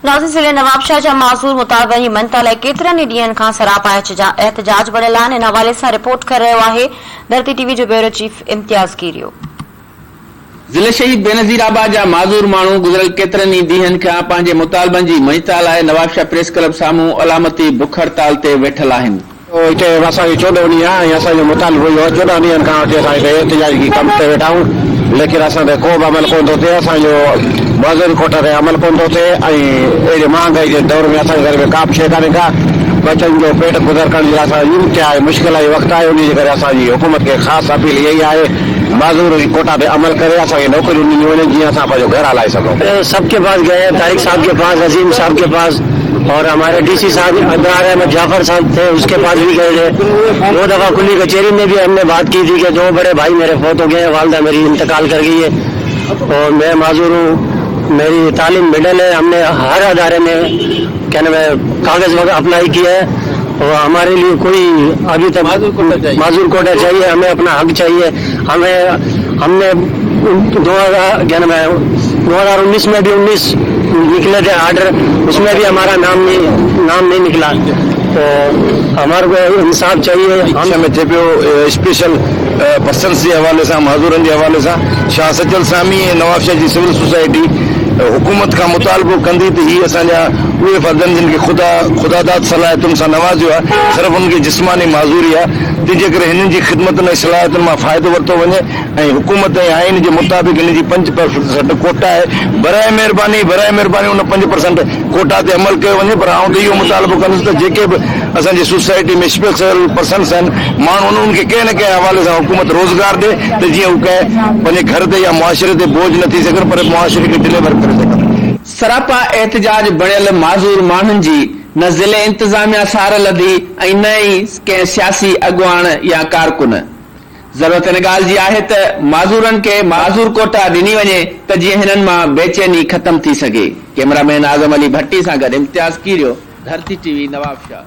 नाज़िर ज़िले नवाबशाह जा माज़ूर मुतालबनि मनता लाइ केतिरनि ॾींहनि खां सरापा एहतजाज बढ़ियल आहिनि। इन हवाले सां रिपोर्ट करे रहियो आहे धरती टीवी जो ब्यूरो चीफ इम्तियाज़ कीरियो। ज़िले शहीद बेनज़ीराबाद जा माज़ूर माण्हू गुज़िरियल केतिरनि ॾींहनि खां पंहिंजे मुतालबनि जी मञता लाइ नवाबशाह प्रेस क्लब साम्हूं अलामती बुख हड़ताल ते वेठल आहिनि। हिते असांजो 14 ॾींहं आहे, असांजो मुतालबो इहो 14 ॾींहनि खां वठी असां एहतजाज जी कम ते वेठा आहियूं, लेकिन असां ते को बि अमल कोन थो थिए। असांजो मज़दूरी कोटा ते अमल कोन थो थिए ऐं अहिड़े महांगाई जे दौर में असांजे घर में का बि शइ कान्हे का। बचनि जो पेट गुज़र करण जे लाइ असां यूं आहे, मुश्किल आहे, वक़्तु आहे। उन जे करे असांजी हुकूमत खे ख़ासि अपील इहा ई आहे, मज़दूरी कोटा पे अमल करे असांखे नौकरियूं ॾिनियूं वञनि जीअं असां पंहिंजो घर हलाए सघूं। सबके पास गए, तारिक साहब के पास, अजीम साहब के पास और हमारे डीसी साहब अदनार अहमद जाफर साहब थे, उसके पास भी गए थे। 2 दफा कुली कचहरी में भी हमने बात की थी कि 2 बड़े भाई मेरे फौत हो गए, वालदा मेरी इंतकाल कर गई है और मैं माजूर हूँ। मेरी तालीम मिडल है, हमने हर अदारे में क्या नाम है कागज वगैरह अप्लाई किया है और हमारे लिए कोई अभी तक माजूर कोटा चाहिए, हमें अपना हक चाहिए। हमने 2019 में भी 19 निकले थे आर्डर, उसमें भी हमारा नाम नहीं निकला, तो हमारे को इंसाफ चाहिए। हम थे पियो स्पेशल पर्सन के हवाले से मजदूरन के हवाले से शाह सचल सामी नवाबशाह जी सिविल सोसाइटी हुकूमत का मुतालबो कंदी तो ही असांजा उहे फर्दन जिनके खुदादाद सलाहियतुनि सां नवाज़ियो आहे, सिर्फ़ु उनके जिस्मानी माज़ूरी आहे, तंहिंजे करे हिननि जी ख़िदमतुनि ऐं सलाहियतुनि मां फ़ाइदो वरितो वञे ऐं हुकूमत ऐं आइन जे मुताबिक़ हिन जी 5% कोटा आहे। बराए महिरबानी उन 5% कोटा ते अमल कयो वञे। पर आउं त इहो मुतालबो कंदुसि त जेके बि असांजी सोसाइटी में स्पेशल पर्सन्स आहिनि माण्हू उन्हनि खे कंहिं न कंहिं हवाले सां हुकूमत रोज़गार ॾे त जीअं हू कंहिं पंहिंजे घर ते या मुआशिरे ते बोझ न थी सघनि, पर मुआशिरे खे डिलीवर करे सघनि। सरापा एहतजाज बढ़ियल माज़ूर माण्हुनि जी न ज़िले इंतज़ामिया सार लधी ऐं न ई कंहिं सियासी अॻुवाण या कारकुन। ज़रूरत इन ॻाल्हि जी आहे त माज़ूरनि खे माज़ूर कोटा ॾिनी वञे त जीअं हिननि मां बेचैनी ख़तम थी सघे। कैमरामैन आज़म अली भट्टी सां गॾु इम्तियाज़ कीरियो, धरती टीवी नवाबशाह।